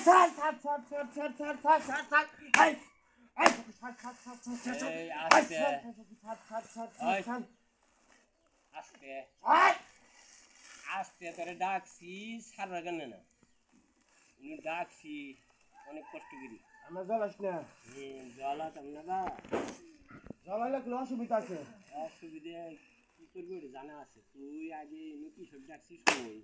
ছাড় ছাড় ছাড় ছাড় ছাড় ছাড় ছাড় ছাড় ছাড় এই এই ছাড় ছাড় ছাড় ছাড় ছাড় ছাড় এই ছাড় আস্তে ছাড় ছাড় ছাড় ছাড় ছাড় আস্তে ছাড় আস্তে তোরে ডাকছি সারা কেন না ডাকছি অনেক কষ্ট করি আমরা জ্বলাস না জ্বালাতাম না বা জ্বলালে কোনো অসুবিধা আছে অসুবিধে কি করবি ওটা জানা আছে তুই আগে এমনি কি সব ডাকছিস কই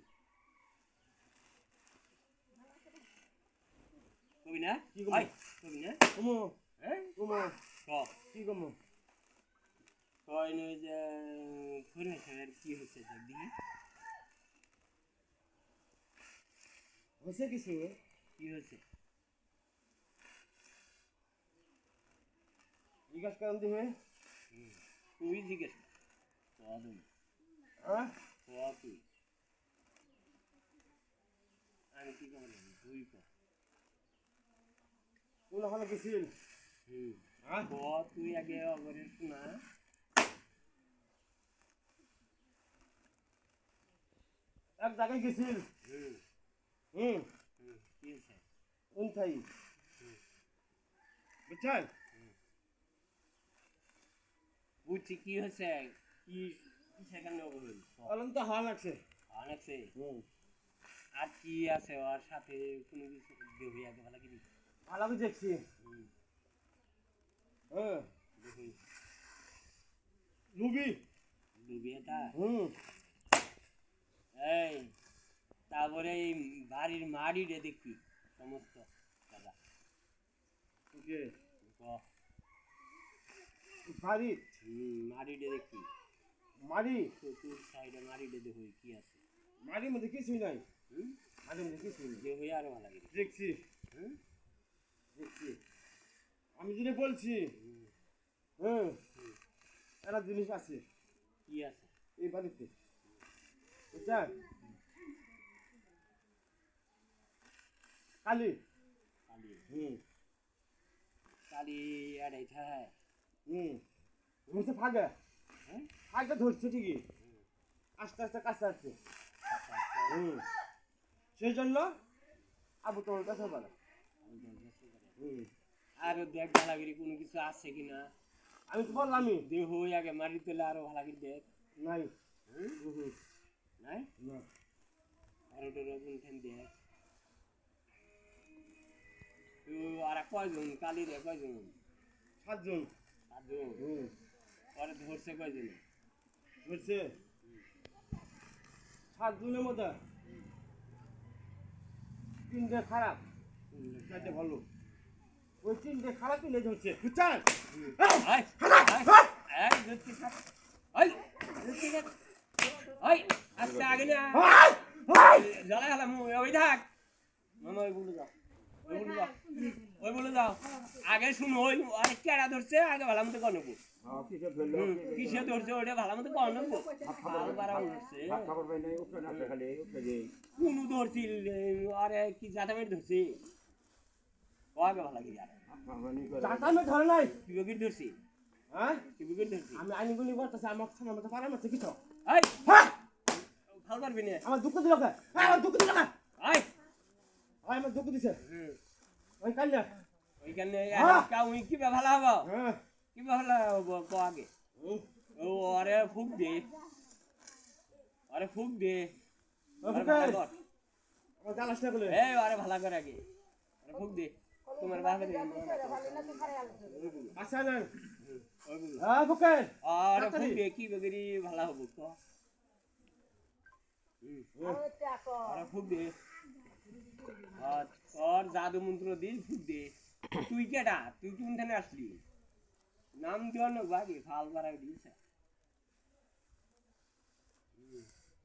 কবি না কি কবি কবি না কমো হ্যাঁ কমো ক কি কমো কই নই যে ঘুরে ফের কি হচ্ছে দেখবি হয়েছে কিছু কি হচ্ছে জিজ্ঞাসা করেন দিবে তুই জিজ্ঞেস কদম হ্যাঁ তুই আমি কি করব তুই কর কোন হলে গেছিল হ্যাঁ তুই আগে অগরের শোনা এক জায়গায় গেছিল কি হচ্ছে কোনটাই বুঝছেন বুঝছি কি হচ্ছে কি সেখানে হল অলম তো হওয়া লাগছে অনেকছে আর কি আছে ওর সাথে কোনো কিছু দেবি আগে ভালো কি ভালো আমি দেখছি হ্যাঁ দেখি লুবি ডুবি এটা এই তারপরে এই বাড়ির মাড়িটা দেখবি সমস্ত দাদা ওকে ক বাড়ি মাড়িটা দেখবি মাড়ি তোর সাইডে মাড়িটা দেখবি কি আছে মাড়ির মধ্যে কিছুই নাই মাড়ির মধ্যে কিছুই নেই দেখবি আরো ভালো লাগে দেখছি দেখছি আমি যেটা বলছি একটা জিনিস আছে কি আছে এই বাড়িতে বুঝছেন কালি কালি কালি আড়াই থায় হচ্ছে ফাঁকে হ্যাঁ ফাঁকে ধরছে ঠিকই আস্তে আস্তে কাছে আসছে সেই জন্য আবু তোমার কাছে বলে আরো দেখ ভালাগিরি কোনো কিছু আছে কিনা আমি তো বললামই দেহ আগে মারি তোলে আরো ভালাগিরি দেখ নাই নাই না আরো টোরো কোনখান দেখ তো আর কয়জন কালি রে কয়জন 7 জন 7 জন পরে ধরছে কয়জন বুঝছে 7 জনের মধ্যে 3টে খারাপ 4টে ভালো ওই 3টে খারাপ 3টে ধরছে বুঝছেন আচ্ছা আগে না জ্বালা গেলাম ওই থাক মামা ওই বলে যাও ওই বলে যাও আগে শুনো ওই অনেক কেড়া ধরছে আগে ভালো মতো কর নেবো কিসে ধরছে ওটা ভালো মতো কর নেবো কোনো ধরছিল আরে কি জাতামের ধরছে আগে ভালো লাগে জাতামে ধরে নাই কি বগির ধরছি হ্যাঁ কি বগির ধরছি আমি আইনিগুলি করতেছি আমার সামনে মতো পারা মারছে কিছু এই হ্যাঁ ভাল পারবি না আমার দুঃখ দিল কে আমার দুঃখ দিল কে এই আমার দুঃখ দিছে ওই কান্না ওইখানে ওই কি ভালো হবো কি ভালো হবো ক আগে ও আরে ফুক দে আমার গালাস না বলে এই আরে ভালো করে আগে আরে ফুক দে তোমার বাবা দে আচ্ছা না হ্যাঁ বুকে আরে ফুক দে কি বগরি ভালো হবো ক আরে ফুক দে और जादू मंत्र दी फुक दे তুই কেডা তুই কোন থানে আসলি নাম দিও না বাকি ফাল বাড়াই দিছে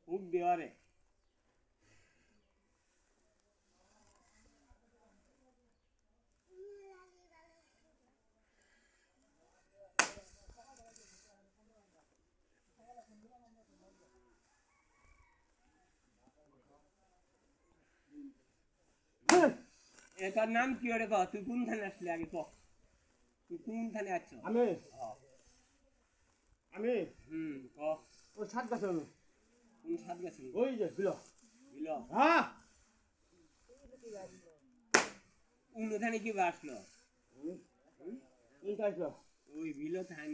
ফুক দে আরে এটার নাম কি ওরে কও তুই কোন থানে আসলি আগে কও তুই কোন থানে আছো আমি কও ওই 7 গাছ কোন সাত গেছিস ওই যে বিলো বিলো হ্যাঁ উন্নধানে কি বাসলো কোনটা আসলো ওই বিলো থান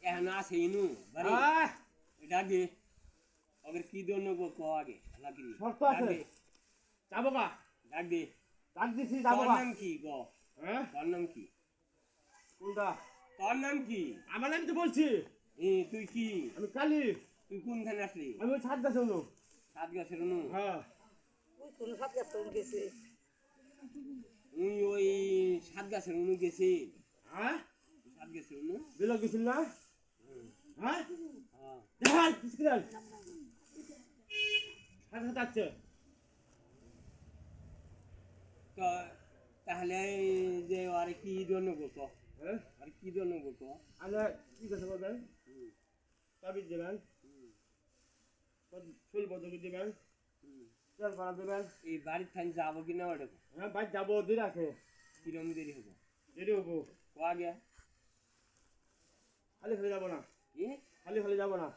এখন আছে ইনু বাড়ি আহ এটা আগে ওদের কি জন্য গো ক আগে লাগি শর্ত আছে যাবো কা ডাক দে ডাক দিছি যাবো তোর কা নাম কি গ হ্যাঁ তোর নাম কি কোনটা তোর নাম কি আমার নাম তো বলছি তুই কি আমি কালি তুই কোন ধানে আসলি আমি ওই ছাদ গাছ হলো সাত গাছের অনু হ্যাঁ উই ওই সাত গাছের অনু গেছি হ্যাঁ সাত গাছের অনু বিলো গেছিল না হ্যাঁ হ্যাঁ দেখাল কিসকিরাল সাথে সাথে আছে তো তাহলে যে আর কি জন্য গো ক হ্যাঁ আর কি জন্য গো ক আচ্ছা ঠিক আছে বলবেন তাবিজ দেবেন ফুল বদলি দেবেন তেল ভাড়া দেবেন এই বাড়ির থান যাবো কিনা ওটা হ্যাঁ বাইক যাবো দিন আছে কিরম দেরি হবো দেরি হবো ক আগে খালি খালি যাবো না এ খালি খালি যাবো না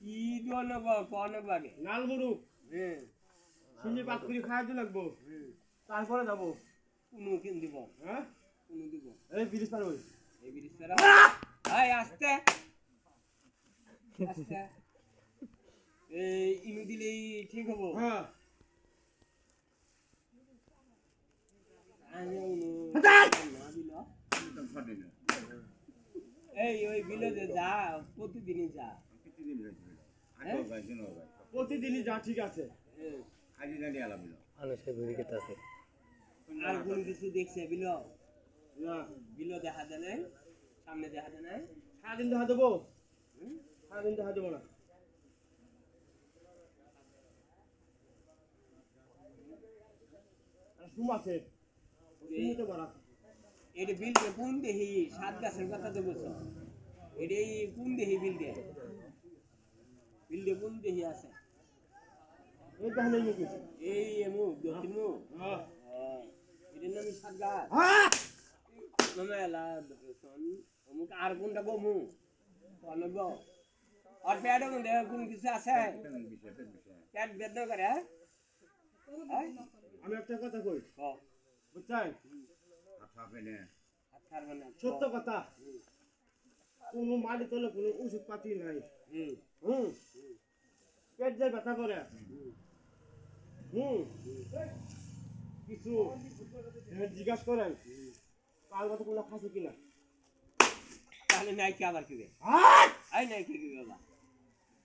কি জন্য গো ক নেবো আগে নাল গরু হ্যাঁ সিঞ্জি পাত করে খাওয়া দিয়ে লাগবো হুম তারপরে যাবো কোনো কিন দিব হ্যাঁ কোনো দিব এই ব্রিজ পার হই এই বিরিস্তারা এই আস্তে আস্তে এই ইনু দিলেই ঠিক হবো হ্যাঁ আমি উনু না দিল এই ওই বিলে যে যা প্রতিদিনই যা প্রতিদিনই যা ঠিক আছে হ্যাঁ। মানুষের ঘুরে খেতে আছে আর কোন কিছু দেখছে বিল না বিল দেখা যায় নাই সামনে দেখা যায় নাই সারাদিন দেখা দেবো হুম? সারাদিন দেখা দেবো না সুম আছে সুমতে বড়া এটা বিলকে কোন দেহি সাত গাছের কথা তো বলছো এটাই কোন দেহি বিলকে বিলকে কোন দেহি আছে এই দেখা নেই নাকি এই মুখ দক্ষিণ মুখ হ্যাঁ এটার নামই সাত গাছ হ্যাঁ মামা এলা শোন অমুক আর কোনটা গো মুখ অনেক গো আর পেটের মধ্যে কোন কিছু আছে পেট বেদনা করে হ্যাঁ আমি একটা কথা কই ও বুঝছেন আচ্ছা মানে সত্য কথা কোনো মাটি তলে কোনো ওষুধ পাতি নাই হুম হুম পেট যে ব্যথা করে হুম কিছু জিজ্ঞাসা করেন কাল মতো কোনো খাসে কিনা তাহলে নাই কি আবার কিবে হ্যাঁ আই নাই কি কিবে বাবা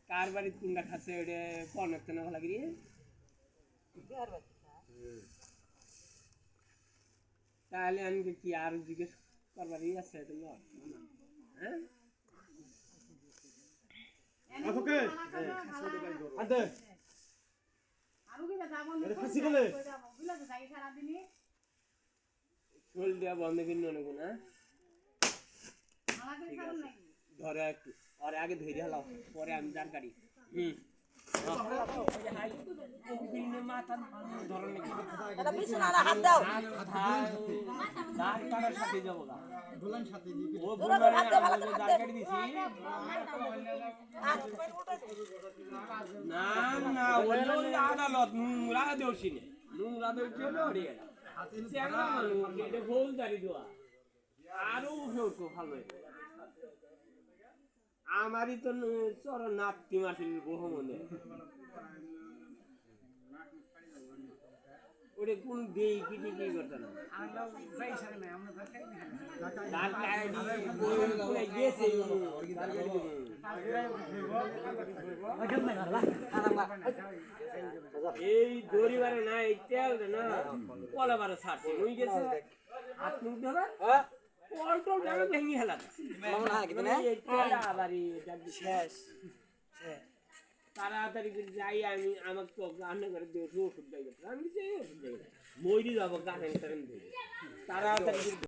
কার বাড়ি কোনটা খাচ্ছে ওটা কোন একটা না ভালো করি তাহলে আমি কি আর জিজ্ঞেস করবারই আছে তোমার হ্যাঁ ওকে আদে এটা খাসি গেলে চল দেওয়া বন্ধ কিনে নেবো না ধরে একটু আর আগে ধরে হলাও পরে আমি যার গাড়ি হুম মাথা ধরো নাকি ধান কাটার সাথে যাবো না ও যার গাড়ি দিছি না না ওই আদালত নোংরা দেওছি না নোংরা দেওছি হলো চেংড়া মানুষ এটা ভুল দাঁড়িয়ে দেওয়া আরো উঠে উঠবো ভালো আমারই তো চরণ নাতি মাসির বহু মনে ওটা কোন দেই কি কি করতে না এই দড়িবারে না এই তেল না কলাবারে ছাড়ছে ওই গেছে হাত মুখ ধরা পল্টল যাবে ভেঙে হেলা শেষ তাড়াতাড়ি করে যাই আমি আমাকে তো রান্না করে দিয়ে ওষুধ দেয় আমি সেই ওষুধ দেয় মরি যাবো গান তাড়াতাড়ি